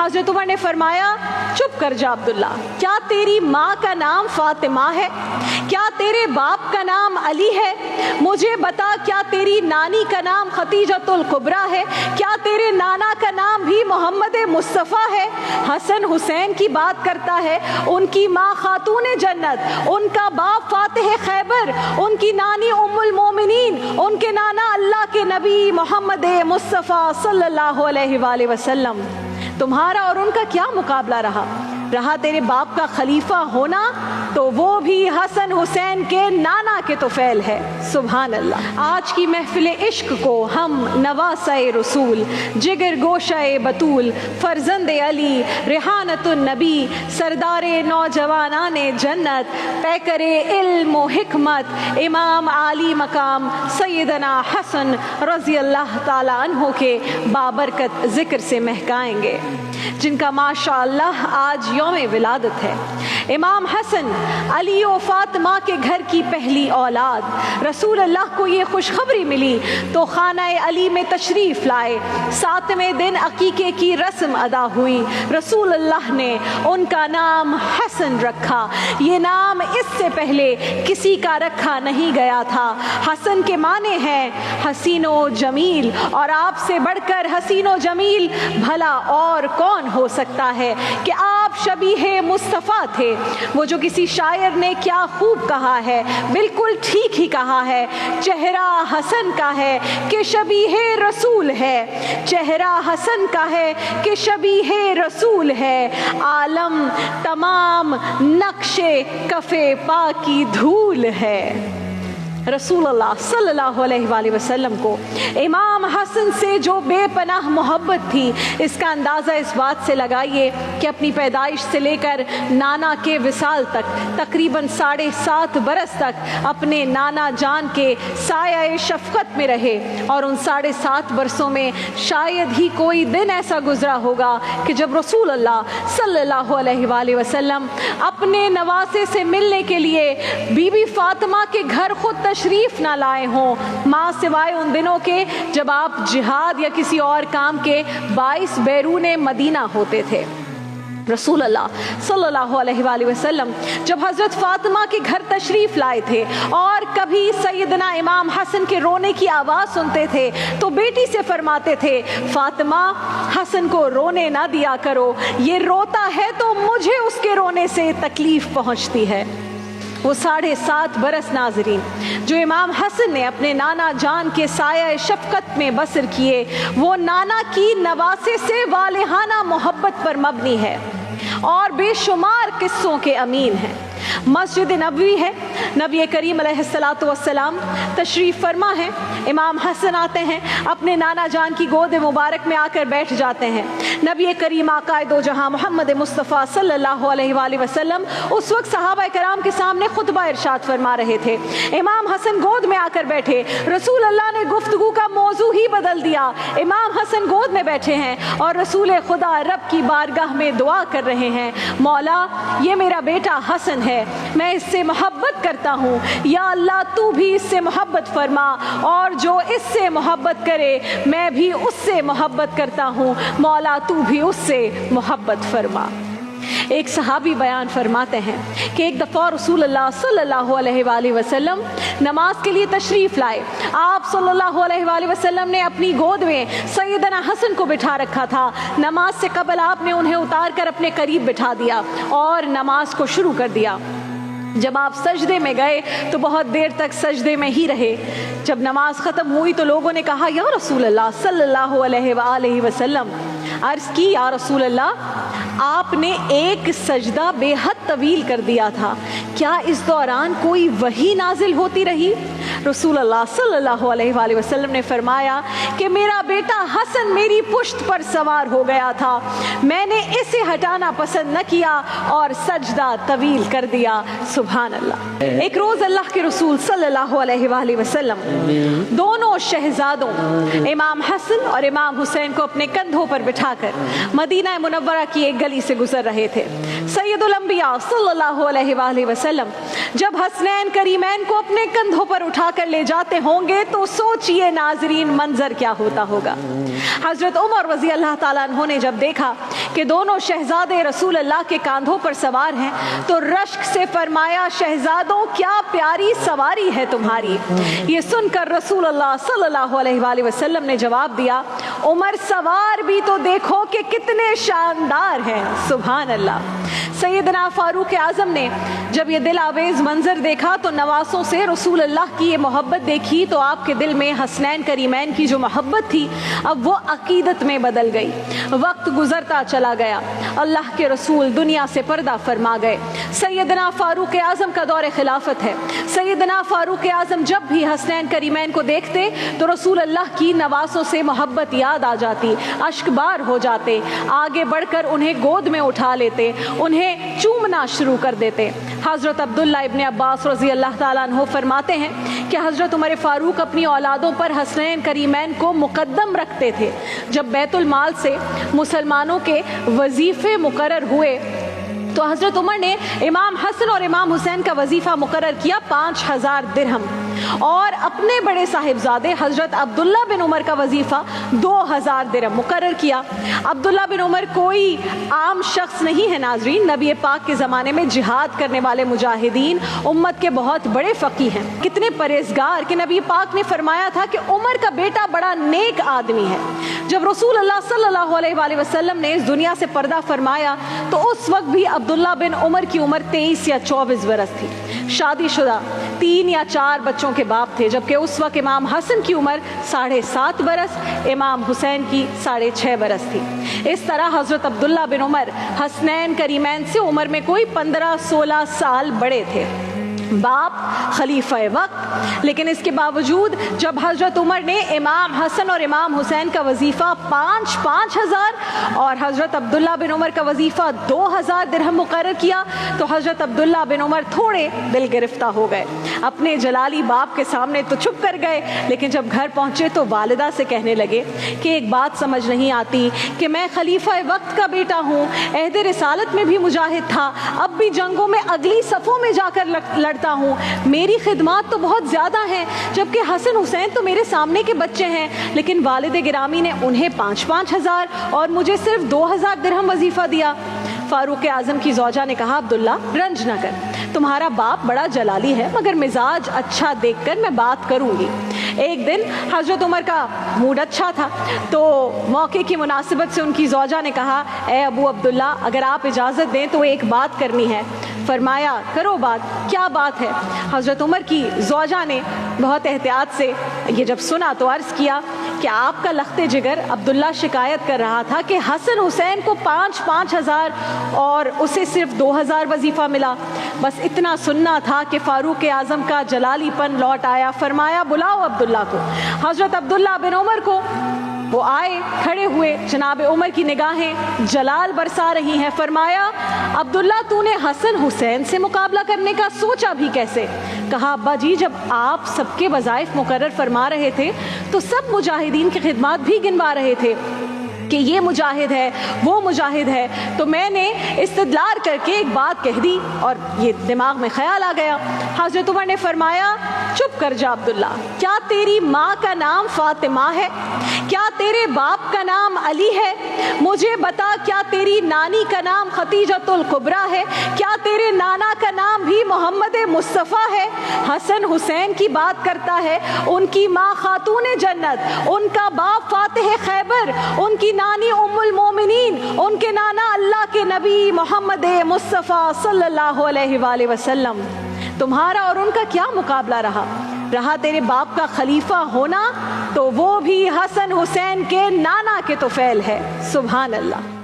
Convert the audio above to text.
حضرت عمر نے فرمایا چپ کر جا عبداللہ، کیا تیری ماں کا نام فاطمہ ہے؟ کیا تیرے باپ کا نام علی ہے؟ مجھے بتا کیا تیری نانی کا نام خدیجۃ الکبریٰ ہے؟ کیا تیرے نانا کا نام بھی محمد مصطفیٰ ہے؟ حسن حسین کی بات کرتا ہے، ان کی ماں خاتون جنت، ان کا باپ فاتح خیبر، ان کی نانی ام المومنین، ان کے نانا اللہ کے نبی محمد مصطفیٰ صلی اللہ علیہ وآلہ وسلم۔ تمہارا اور ان کا کیا مقابلہ رہا تیرے باپ کا خلیفہ ہونا تو وہ بھی حسن حسین کے نانا کے طفیل ہے۔ سبحان اللہ۔ آج کی محفل عشق کو ہم نواسہ رسول، جگر گوشہ بطول، فرزند علی، ریحانت النبی، سردار نوجوانان جنت، پیکر علم و حکمت، امام عالی مقام سیدنا حسن رضی اللہ تعالی عنہ کے بابرکت ذکر سے مہکائیں گے، جن کا ماشاء اللہ آج یوم ولادت ہے۔ امام حسن علی و فاطمہ کے گھر کی پہلی اولاد، رسول اللہ کو یہ خوشخبری ملی تو خانہ علی میں تشریف لائے۔ 7ویں دن عقیقے کی رسم ادا ہوئی، رسول اللہ نے ان کا نام حسن رکھا۔ یہ نام اس سے پہلے کسی کا رکھا نہیں گیا تھا۔ حسن کے معنی ہیں حسین و جمیل، اور آپ سے بڑھ کر حسین و جمیل بھلا اور کون ہو سکتا ہے کہ آپ شبیہ مصطفیٰ تھے۔ وہ جو کسی شاعر نے کیا خوب کہا ہے، بالکل ٹھیک ہی کہا ہے، چہرہ حسن کا ہے کہ شبیہ رسول ہے، چہرہ حسن کا ہے کہ شبیہ رسول ہے، عالم تمام نقش کف پا کی دھول ہے۔ رسول اللہ صلی اللہ علیہ وآلہ وسلم کو امام حسن سے جو بے پناہ محبت تھی، اس کا اندازہ اس بات سے لگائیے کہ اپنی پیدائش سے لے کر نانا کے وصال تک تقریباً 7.5 برس تک اپنے نانا جان کے سایہ شفقت میں رہے، اور ان 7.5 برسوں میں شاید ہی کوئی دن ایسا گزرا ہوگا کہ جب رسول اللہ صلی اللہ علیہ وآلہ وسلم اپنے نواسے سے ملنے کے لیے بی بی فاطمہ کے گھر خود تشریف نہ لائے ہوں، ماں سوائے ان دنوں کے جب آپ جہاد یا کسی اور کام کے باعث بیرون مدینہ ہوتے تھے۔ رسول اللہ صلی اللہ علیہ وآلہ وسلم جب حضرت فاطمہ کے گھر تشریف لائے تھے اور کبھی سیدنا امام حسن کے رونے کی آواز سنتے تھے تو بیٹی سے فرماتے تھے، فاطمہ حسن کو رونے نہ دیا کرو، یہ روتا ہے تو مجھے اس کے رونے سے تکلیف پہنچتی ہے۔ وہ 7.5 برس ناظرین جو امام حسن نے اپنے نانا جان کے سایہ شفقت میں بسر کیے، وہ نانا کی نواسے سے والہانہ محبت پر مبنی ہے اور بے شمار قصوں کے امین ہیں۔ مسجد نبوی ہے، نبی کریم علیہ الصلاۃ والسلام تشریف فرما ہے، امام حسن آتے ہیں، اپنے نانا جان کی گود مبارک میں آ کر بیٹھ جاتے ہیں۔ نبی کریم آقائے دو جہاں محمد مصطفیٰ صلی اللہ علیہ وآلہ وسلم اس وقت صحابہ کرام کے سامنے خطبہ ارشاد فرما رہے تھے، امام حسن گود میں آ کر بیٹھے، رسول اللہ نے گفتگو کا موضوع ہی بدل دیا، امام حسن گود میں بیٹھے ہیں اور رسول خدا رب کی بارگاہ میں دعا کر رہے ہیں، مولا یہ میرا بیٹا حسن ہے، میں اس سے محبت کرتا ہوں، یا اللہ تو بھی اس سے محبت فرما، اور جو اس سے محبت کرے میں بھی اس سے محبت کرتا ہوں، مولا تو بھی اس سے محبت فرما۔ ایک صحابی بیان فرماتے ہیں کہ ایک دفعہ رسول اللہ صلی اللہ علیہ وآلہ وسلم نماز کے لیے تشریف لائے، آپ صلی اللہ علیہ وآلہ وسلم نے اپنی گود میں سیدنا حسن کو بٹھا رکھا تھا، نماز سے قبل آپ نے انہیں اتار کر اپنے قریب بٹھا دیا اور نماز کو شروع کر دیا۔ جب آپ سجدے میں گئے تو بہت دیر تک سجدے میں ہی رہے، جب نماز ختم ہوئی تو لوگوں نے کہا یا رسول اللہ صلی اللہ علیہ وآلہ وسلم، عرض کی یا رسول اللہ آپ نے ایک سجدہ بے حد طویل کر دیا تھا، کیا اس دوران کوئی وحی نازل ہوتی رہی؟ رسول اللہ صلی اللہ علیہ وآلہ وسلم نے فرمایا کہ میرا بیٹا حسن میری پشت پر سوار ہو گیا تھا، میں نے اسے ہٹانا پسند نہ کیا اور سجدہ طویل کر دیا۔ سبحان اللہ۔ ایک روز اللہ کے رسول صلی اللہ علیہ وآلہ وسلم دونوں شہزادوں امام حسن اور امام حسین کو اپنے کندھوں پر بٹھا کر مدینہ منورہ کی ایک گلی سے گزر رہے تھے۔ سید الانبیاء صلی اللہ علیہ وآلہ وسلم जब हसनैन करीमैन को अपने कंधों पर उठा कर ले जाते होंगे तो सोचिए नाजरीन मंजर क्या होता होगा। हजरत उमर रजी अल्लाह ताला अन्हु ने जब देखा कि दोनों शहजादे रसूल अल्लाह के कांधों पर सवार हैं तो रश्क से फरमाया, शहजादों क्या प्यारी सवारी है तुम्हारी। ये सुनकर रसूल अल्लाह सल्लल्लाहु अलैहि वसल्लम ने जवाब दिया, उमर सवार भी तो देखो कि कितने शानदार हैं। सुभान अल्लाह। सैयदना फारूक आज़म ने जब ये दिल आवेज़ मंजर देखा तो नवासों से रसूल अल्लाह की ये मोहब्बत देखी तो आपके दिल में हसनैन करीमैन की जो मोहब्बत थी अब वो अकीदत में बदल गई। वक्त गुजरता चला गया, अल्लाह के रसूल दुनिया से पर्दा फरमा गए। सैयदना फारूक आज़म का दौर खिलाफत है। सैयदना फारूक आज़म जब भी हसनैन करीमैन को देखते तो रसूल अल्लाह की नवासों से मोहब्बत याद आ जाती, अश्कबार हो जाते, आगे बढ़कर उन्हें गोद में उठा लेते, उन्हें चूमना शुरू कर देते। हज़रत अब्दुल्ला इब्न अब्बास रज़ी अल्लाह ताला अन्हु फरमाते हैं कि हज़रत उमर फ़ारूक अपनी औलादों पर हसनैन करीमैन को मुक़द्दम रखते थे। जब बैतुल माल से मुसलमानों के वजीफ़े मुकर्रर हुए तो हज़रत उमर ने इमाम हसन और इमाम हुसैन का वजीफ़ा मुकर्रर किया 5000 दिरहम और अपने बड़े साहिबजादे हज़रत अब्दुल्ला बिन उमर का वजीफ़ा 2000 दिरहम मुकर्रर किया। अब्दुल्ला बिन उमर कोई आम शख्स नहीं है नाजरीन, नबी पाक के ज़माने में जिहाद करने वाले मुजाहिदीन, उम्मत के बहुत बड़े फ़क़ीह हैं, कितने परहेज़गार कि नबी पाक ने फरमाया था कि उमर का बेटा बड़ा नेक आदमी है। जब रसूल अल्लाह सल्लल्लाहु अलैहि वसल्लम ने इस दुनिया से पर्दा फरमाया तो उस वक्त भी अब्दुल्ला बिन उमर की उम्र 23 या 24 बरस थी। शादीशुदा 3 या 4 बच्चों के बाप थे, जबकि उस वक्त इमाम हसन की उम्र 7.5 बरस, इमाम हुसैन की 6.5 बरस थी। इस तरह हज़रत अब्दुल्ला बिन उमर हसनैन करीमैन से उम्र में कोई 15-16 साल बड़े थे। बाप खलीफा वक्त, लेकिन इसके बावजूद जब हज़रत उमर ने इमाम हसन और इमाम हुसैन का वजीफ़ा 5-5 हज़ार और हज़रत अब्दुल्ला बिन उमर का वजीफ़ा 2000 दिरहम मुकर्रर किया तो हज़रत अब्दुल्ला बिन उमर थोड़े दिल गिरफ्ता हो गए। अपने जलाली बाप के सामने तो चुप कर गए, लेकिन जब घर पहुँचे तो वालिदा से कहने लगे कि एक बात समझ नहीं आती कि मैं खलीफा वक्त का बेटा हूँ, अहद रिसालत में भी मुजाहिद था, अब भी जंगों में अगली सफ़ों में जाकर लड़ता हूँ, मेरी खिदमत तो बहुत ज़्यादा हैं, जबकि हसन हुसैन तो मेरे सामने के बच्चे हैं। लेकिन वालिद गिरामी ने उन्हें 5-5 हज़ार और मुझे सिर्फ 2000 दिरहम वजीफ़ा दिया। फारूक आज़म की ज़ौजा ने कहा, अब्दुल्ला रंज न कर, तुम्हारा बाप बड़ा जलाली है, मगर मिजाज अच्छा देखकर मैं बात करूँगी। एक दिन हज़रत उमर का मूड अच्छा था तो मौके की मुनासिबत से उनकी ज़ौजा ने कहा, ए अबू अब्दुल्ला अगर आप इजाज़त दें तो एक बात करनी है। फरमाया, करो बात, क्या बात है। हज़रत उमर की ज़ौजा ने बहुत एहतियात से ये जब सुना तो अर्ज़ किया कि आपका लख्ते जिगर अब्दुल्ला शिकायत कर रहा था कि हसन हुसैन को 5-5 हज़ार और उसे सिर्फ 2000 वजीफ़ा मिला। बस इतना सुनना था कि फ़ारूक आज़म का जलालीपन लौट आया। फरमाया, बुलाओ अब्दुल्ला को। हज़रत अब्दुल्ला बिन उमर को वो आए, खड़े हुए, जनाब उमर की निगाहें जलाल बरसा रही हैं। फरमाया, अब्दुल्ला तूने हसन हुसैन से मुकाबला करने का सोचा भी कैसे? कहा, अब्बा जी जब आप सबके वज़ाइफ मुकर्रर फरमा रहे थे तो सब मुजाहिदीन की खिदमत भी गिनवा रहे थे कि ये मुजाहिद है, वो मुजाहिद है, तो मैंने इस्तदलाल करके एक बात कह दी और ये दिमाग में ख्याल आ गया। हज़रत उमर ने फरमाया, चुप कर जा अब्दुल्ला, क्या तेरी माँ का नाम फातिमा है? क्या तेरे बाप का नाम अली है? मुझे बता, क्या तेरी नानी का नाम खतीजतुल कुबरा है? क्या तेरे नाना का नाम भी मोहम्मद मुस्तफ़ा है? हसन हुसैन की बात करता है, उनकी माँ खातून जन्नत, उनका बाप फातिह खैबर, उनकी नानी उम्मुल मोमिनीन, उनके नाना अल्लाह के नबी मोहम्मद मुस्तफ़ा सल्लल्लाहु अलैहि वसल्लम। तुम्हारा और उनका क्या मुकाबला रहा तेरे बाप का खलीफा होना तो वो भी हसन हुसैन के नाना के तो फैल है। सुभान अल्लाह।